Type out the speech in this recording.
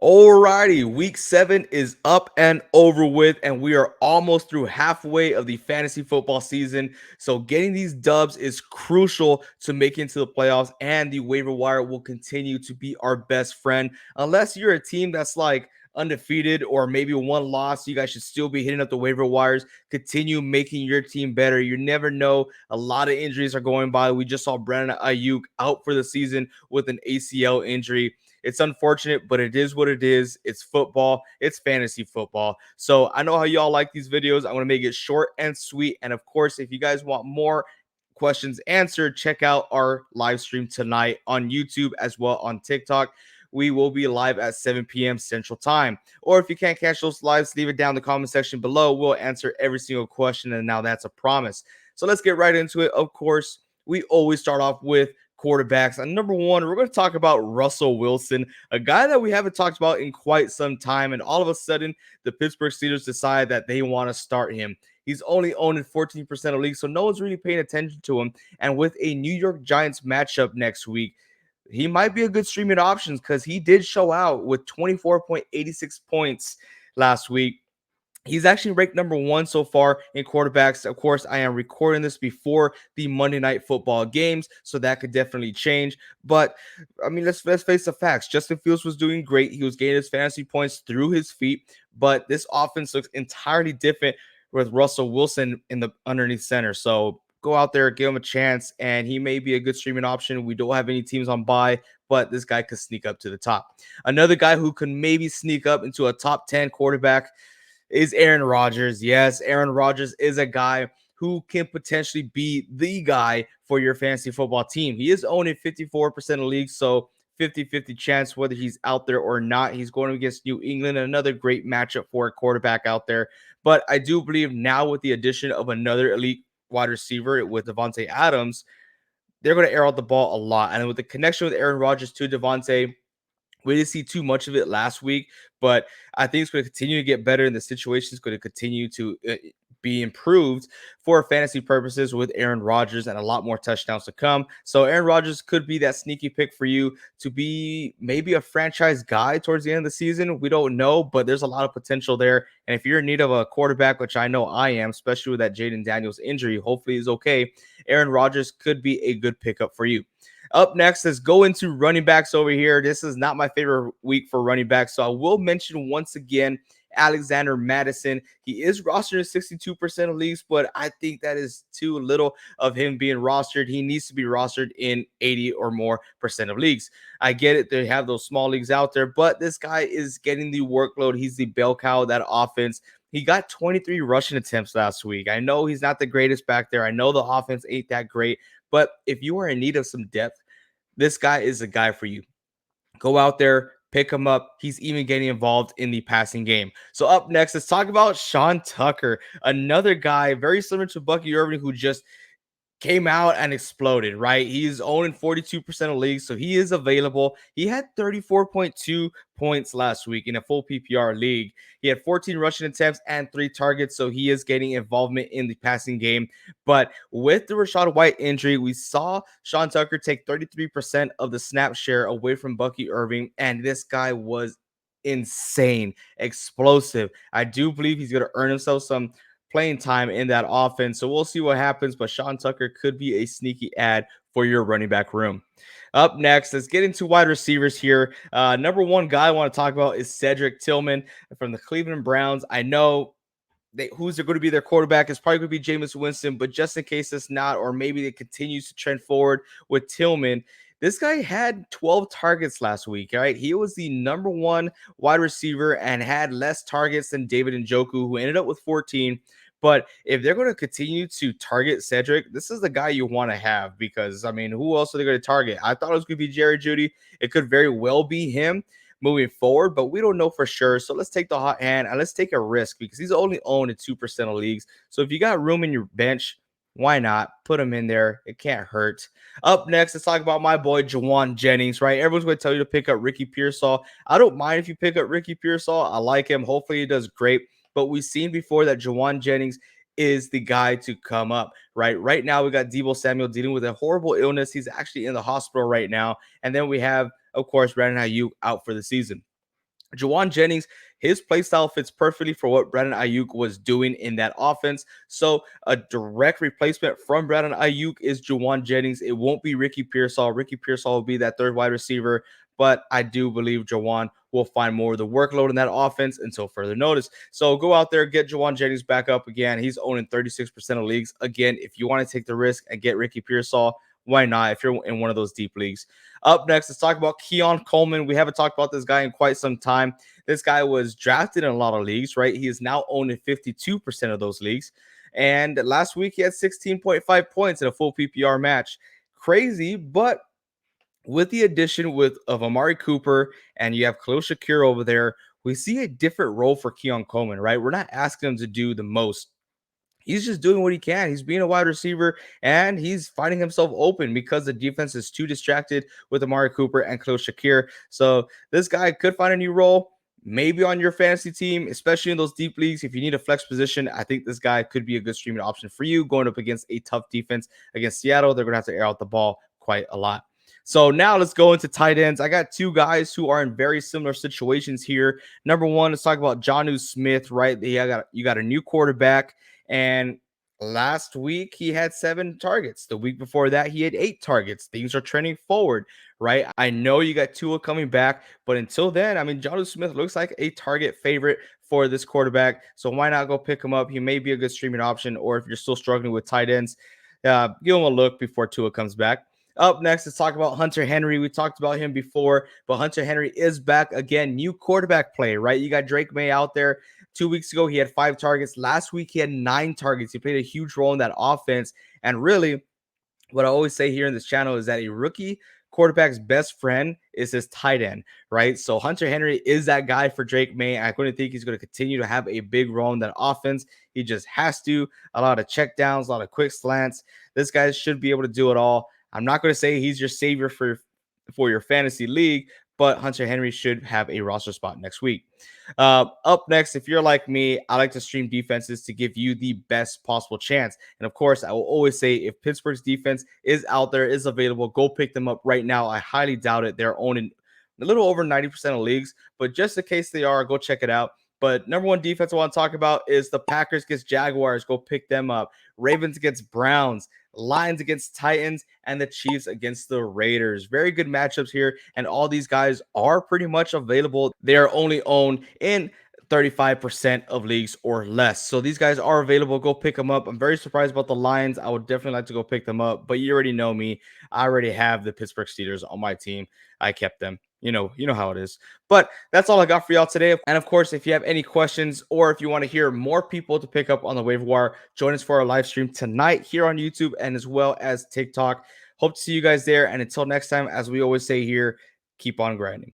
Alrighty, week 7 is up and over with, and we are almost through halfway of the fantasy football season. So, getting these dubs is crucial to make it to the playoffs, and the waiver wire will continue to be our best friend. Unless you're a team that's like undefeated or maybe one loss, you guys should still be hitting up the waiver wires. Continue making your team better. You never know. A lot of injuries are going by. We just saw Brandon Ayuk out for the season with an ACL injury. It's unfortunate, but it is what it is. It's football. It's fantasy football. So I know how y'all like these videos. I want to make it short and sweet. And of course, if you guys want more questions answered, check out our live stream tonight on YouTube as well on TikTok. We will be live at 7 p.m. Central Time. Or if you can't catch those lives, leave it down in the comment section below. We'll answer every single question. And now that's a promise. So let's get right into it. Of course, we always start off with quarterbacks. And number one, we're going to talk about Russell Wilson, a guy that we haven't talked about in quite some time. And all of a sudden, the Pittsburgh Steelers decide that they want to start him. He's only owned in 14% of leagues, so no one's really paying attention to him. And with a New York Giants matchup next week, he might be a good streaming option because he did show out with 24.86 points last week. He's actually ranked number one so far in quarterbacks. Of course, I am recording this before the Monday Night Football games, so that could definitely change. But I mean, let's face the facts. Justin Fields was doing great. He was getting his fantasy points through his feet, but this offense looks entirely different with Russell Wilson in the underneath center. So go out there, give him a chance, and he may be a good streaming option. We don't have any teams on bye, but this guy could sneak up to the top. Another guy who can maybe sneak up into a top 10 quarterback is Aaron Rodgers. Yes, Aaron Rodgers is a guy who can potentially be the guy for your fantasy football team. He is owned in 54% of leagues, so 50-50 chance whether he's out there or not. He's going against New England, another great matchup for a quarterback out there. But I do believe now with the addition of another elite wide receiver with Devontae Adams, they're going to air out the ball a lot. And with the connection with Aaron Rodgers to Devontae, we didn't see too much of it last week, but I think it's going to continue to get better, and the situation is going to continue to be improved for fantasy purposes with Aaron Rodgers and a lot more touchdowns to come. So Aaron Rodgers could be that sneaky pick for you to be maybe a franchise guy towards the end of the season. We don't know, but there's a lot of potential there. And if you're in need of a quarterback, which I know I am, especially with that Jaden Daniels injury, hopefully he's okay. Aaron Rodgers could be a good pickup for you. Up next, let's go into running backs over here. This is not my favorite week for running backs, so I will mention once again Alexander Madison. He is rostered in 62% of leagues, but I think that is too little of him being rostered. He needs to be rostered in 80 or more percent of leagues. I get it. They have those small leagues out there, but this guy is getting the workload. He's the bell cow of that offense. He got 23 rushing attempts last week. I know he's not the greatest back there. I know the offense ain't that great, but if you are in need of some depth, this guy is a guy for you. Go out there, pick him up. He's even getting involved in the passing game. So up next, let's talk about Sean Tucker, another guy very similar to Bucky Irving who just came out and exploded, right? He's owned in 42% of leagues, so he is available. He had 34.2 points last week in a full PPR league. He had 14 rushing attempts and 3 targets, so he is getting involvement in the passing game. But with the Rachaad White injury, we saw Sean Tucker take 33% of the snap share away from Bucky Irving, and this guy was insane, explosive. I do believe he's going to earn himself some playing time in that offense. So we'll see what happens, but Sean Tucker could be a sneaky add for your running back room. Up next, let's get into wide receivers here. Number one guy I want to talk about is Cedric Tillman from the Cleveland Browns. I know who's going to be their quarterback is probably going to be Jameis Winston, but just in case it's not, or maybe it continues to trend forward with Tillman, this guy had 12 targets last week, right? He was the number one wide receiver and had less targets than David Njoku, who ended up with 14. But if they're going to continue to target Cedric, this is the guy you want to have because, I mean, who else are they going to target? I thought it was going to be Jerry Jeudy. It could very well be him moving forward, but we don't know for sure. So let's take the hot hand and let's take a risk because he's only owned in 2% of leagues. So if you got room in your bench, why not put him in there? It can't hurt. Up next, let's talk about my boy Juwan Jennings, right? Everyone's going to tell you to pick up Ricky Pearsall. I don't mind if you pick up Ricky Pearsall. I like him. Hopefully he does great. But we've seen before that Juwan Jennings is the guy to come up, right? Right now, we got Deebo Samuel dealing with a horrible illness. He's actually in the hospital right now. And then we have, of course, Brandon Ayuk out for the season. Jawan Jennings, his play style fits perfectly for what Brandon Ayuk was doing in that offense. So a direct replacement from Brandon Ayuk is Jawan Jennings. It won't be Ricky Pearsall. Ricky Pearsall will be that third wide receiver, but I do believe Jawan will find more of the workload in that offense until further notice. So go out there, get Jawan Jennings back up again. He's owning 36% of leagues. Again, if you want to take the risk and get Ricky Pearsall, why not if you're in one of those deep leagues? Up next, let's talk about Keon Coleman. We haven't talked about this guy in quite some time. This guy was drafted in a lot of leagues, right? He is now owned in 52% of those leagues. And last week, he had 16.5 points in a full PPR match. Crazy, but with the addition of Amari Cooper and you have Khalil Shakir over there, we see a different role for Keon Coleman, right? We're not asking him to do the most. He's just doing what he can. He's being a wide receiver and he's finding himself open because the defense is too distracted with Amari Cooper and Khalil Shakir. So this guy could find a new role, maybe on your fantasy team, especially in those deep leagues. If you need a flex position, I think this guy could be a good streaming option for you going up against a tough defense against Seattle. They're going to have to air out the ball quite a lot. So now let's go into tight ends. I got two guys who are in very similar situations here. Number one, let's talk about Jonnu Smith, right? You got a new quarterback. And last week, he had 7 targets. The week before that, he had 8 targets. Things are trending forward, right? I know you got Tua coming back, but until then, I mean, Jonnu Smith looks like a target favorite for this quarterback. So why not go pick him up? He may be a good streaming option, or if you're still struggling with tight ends, give him a look before Tua comes back. Up next, let's talk about Hunter Henry. We talked about him before, but Hunter Henry is back again. New quarterback play, right? You got Drake May out there. 2 weeks ago, he had 5 targets. Last week, he had 9 targets. He played a huge role in that offense. And really, what I always say here in this channel is that a rookie quarterback's best friend is his tight end, right? So Hunter Henry is that guy for Drake May. I couldn't think he's going to continue to have a big role in that offense. He just has to. A lot of check downs, a lot of quick slants. This guy should be able to do it all. I'm not going to say he's your savior for your fantasy league, but Hunter Henry should have a roster spot next week. Up next, if you're like me, I like to stream defenses to give you the best possible chance. And of course, I will always say if Pittsburgh's defense is out there, is available, go pick them up right now. I highly doubt it. They're owning a little over 90% of leagues, but just in case they are, go check it out. But number one defense I want to talk about is the Packers against Jaguars. Go pick them up. Ravens against Browns. Lions against Titans, and the Chiefs against the Raiders. Very good matchups here, and all these guys are pretty much available. They are only owned in 35% of leagues or less. So these guys are available. Go pick them up. I'm very surprised about the Lions. I would definitely like to go pick them up, but you already know me. I already have the Pittsburgh Steelers on my team. I kept them. You know how it is. But that's all I got for y'all today. And of course, if you have any questions or if you want to hear more people to pick up on the waiver wire, join us for our live stream tonight here on YouTube and as well as TikTok. Hope to see you guys there. And until next time, as we always say here, keep on grinding.